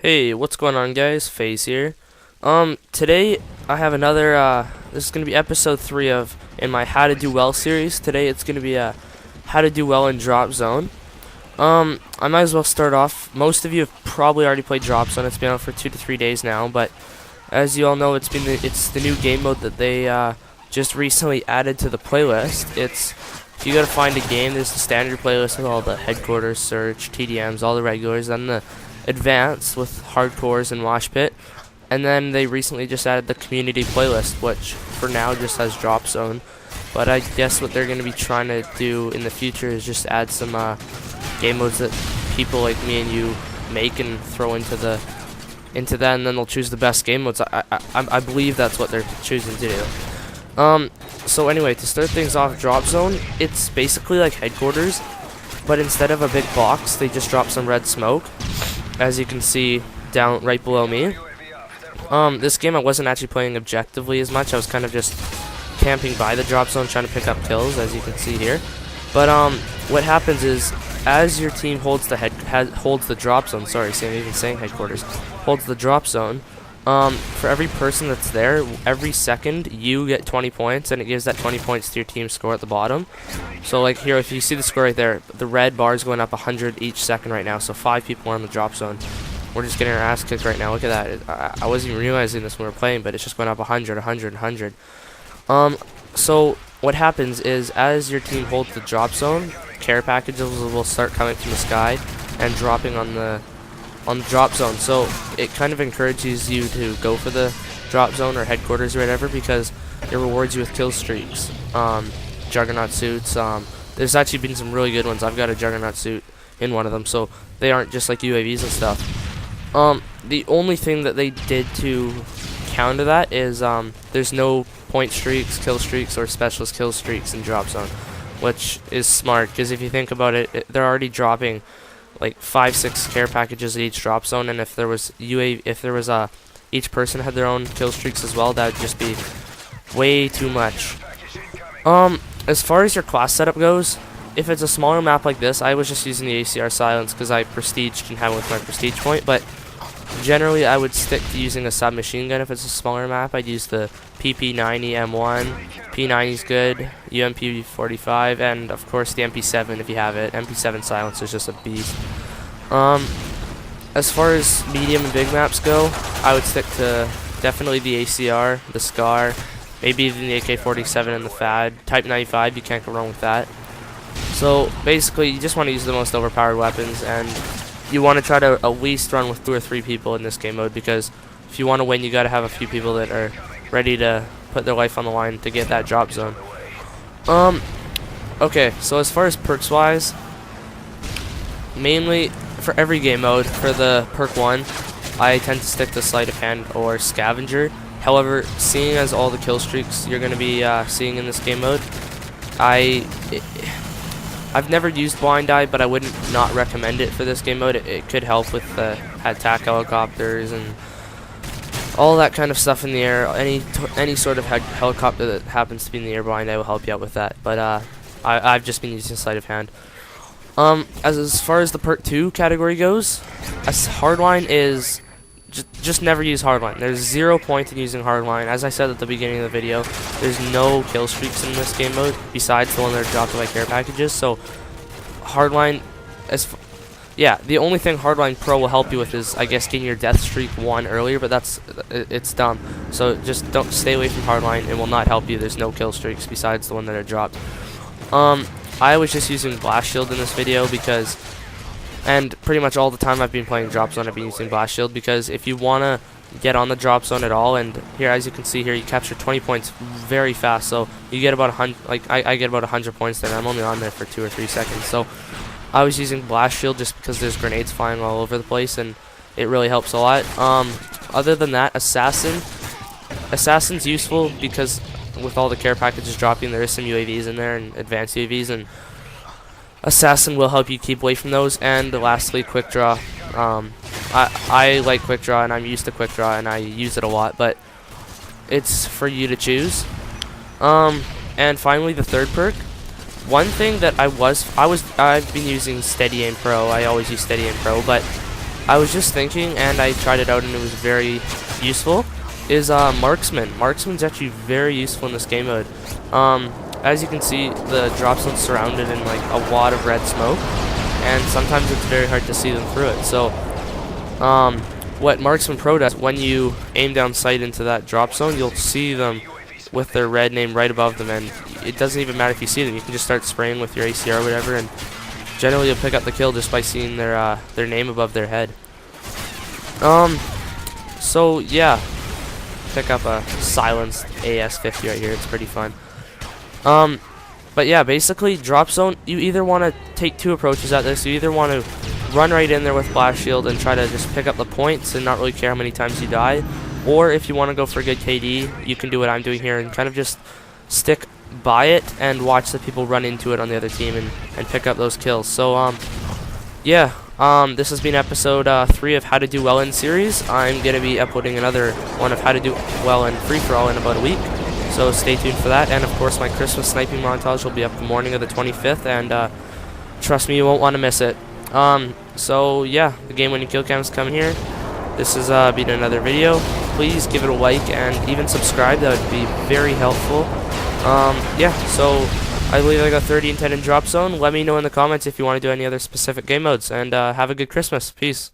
Hey, what's going on, guys? FaZe here. Today I have another, this is going to be episode 3 of, in my How to Do Well series. Today it's going to be, How to Do Well in Drop Zone. I might as well start off. Most of you have probably already played Drop Zone. It's been out for 2 to 3 days now, but as you all know, it's the new game mode that they, just recently added to the playlist. If you gotta find a game, there's the standard playlist with all the headquarters, search, TDMs, all the regulars, then the advanced with hardcores and mosh pit, and then they recently just added the community playlist, which for now just has Drop Zone. But I guess what they're gonna be trying to do in the future is just add some game modes that people like me and you make and throw into that, and then they'll choose the best game modes. I believe that's what they're choosing to do. So anyway, to start things off, Drop Zone, it's basically like headquarters, but instead of a big box, they just drop some red smoke, as you can see down right below me. This game I wasn't actually playing objectively as much. I was kind of just camping by the Drop Zone, trying to pick up kills, as you can see here. But what happens is, as your team holds the Drop Zone, sorry, see, I'm even saying headquarters, holds the Drop Zone, for every person that's there, every second you get 20 points, and it gives that 20 points to your team score at the bottom. So like here, if you see the score right there, the red bar is going up 100 each second right now, so 5 people are on the Drop Zone. We're just getting our ass kicked right now. Look at that. I wasn't even realizing this when we were playing, but it's just going up 100, 100, 100. So what happens is, as your team holds the Drop Zone, care packages will start coming from the sky and dropping on the Drop Zone. So it kind of encourages you to go for the Drop Zone or headquarters or whatever, because it rewards you with kill streaks, Juggernaut suits. There's actually been some really good ones. I've got a Juggernaut suit in one of them, so they aren't just like UAVs and stuff. The only thing that they did to counter that is there's no point streaks, kill streaks, or specialist kill streaks in Drop Zone, which is smart, because if you think about it, they're already dropping like 5-6 care packages at each Drop Zone, and if there was each person had their own kill streaks as well, that would just be way too much. As far as your class setup goes, if it's a smaller map like this, I was just using the ACR silence because I prestiged and have it with my prestige point, but generally I would stick to using a submachine gun. If it's a smaller map, I'd use the PP90 M1. P90 is good, UMP45, and of course the MP7 if you have it. MP7 silence is just a beast. As far as medium and big maps go, I would stick to definitely the ACR, the SCAR, maybe even the AK-47 and the FAD. Type 95, you can't go wrong with that. So basically, you just want to use the most overpowered weapons, and you want to try to at least run with 2 or 3 people in this game mode, because if you want to win, you got to have a few people that are ready to put their life on the line to get that Drop Zone. Okay, so as far as perks wise, mainly for every game mode, for the perk 1, I tend to stick to sleight of hand or scavenger. However, seeing as all the kill streaks you're going to be seeing in this game mode, I've never used blind eye, but I wouldn't not recommend it for this game mode. It could help with the attack helicopters and all that kind of stuff in the air. Any sort of helicopter that happens to be in the air, blind eye will help you out with that. But I've just been using sleight of hand. As far as the perk 2 category goes, hardline is just never use hardline. There's 0 point in using hardline. As I said at the beginning of the video, there's no kill streaks in this game mode besides the one that are dropped by care packages. So hardline, the only thing hardline pro will help you with is, I guess, getting your death streak 1 earlier, but it's dumb. So just don't stay away from hardline. It will not help you. There's no kill streaks besides the one that are dropped. I was just using blast shield in this video because, and pretty much all the time I've been playing Drop Zone, I've been using blast shield, because if you want to get on the Drop Zone at all, and here, as you can see here, you capture 20 points very fast, so you get about 100, like I get about 100 points there, and I'm only on there for 2 or 3 seconds. So I was using blast shield just because there's grenades flying all over the place, and it really helps a lot. Other than that, assassin's useful because with all the care packages dropping, there is some UAVs in there and advanced UAVs, and assassin will help you keep away from those. And lastly, quick draw. I like quick draw, and I'm used to quick draw, and I use it a lot, but it's for you to choose. And finally, the third perk. One thing that I've been using Steady Aim Pro. I always use Steady Aim Pro, but I was just thinking, and I tried it out, and it was very useful, is Marksman. Marksman's actually very useful in this game mode. As you can see, the drop zone's surrounded in like a wad of red smoke, and sometimes it's very hard to see them through it. So, what Marksman Pro does, when you aim down sight into that drop zone, you'll see them with their red name right above them, and it doesn't even matter if you see them. You can just start spraying with your ACR or whatever, and generally you'll pick up the kill just by seeing their name above their head. So yeah, pick up a silenced AS-50 right here. It's pretty fun. But yeah, basically drop zone, you either want to take two approaches at this. You either want to run right in there with blast shield and try to just pick up the points and not really care how many times you die, or if you want to go for a good KD, you can do what I'm doing here and kind of just stick by it and watch the people run into it on the other team and pick up those kills. So yeah, this has been episode 3 of How to Do Well in series. I'm going to be uploading another one of How to Do Well in Free-For-All in about a week, so stay tuned for that. And of course my Christmas sniping montage will be up the morning of the 25th, and trust me, you won't want to miss it. So yeah, the game winning kill cam is coming here. This has been another video. Please give it a like and even subscribe. That would be very helpful. Yeah, so I believe I got 30 and 10 in drop zone. Let me know in the comments if you want to do any other specific game modes, and have a good Christmas. Peace.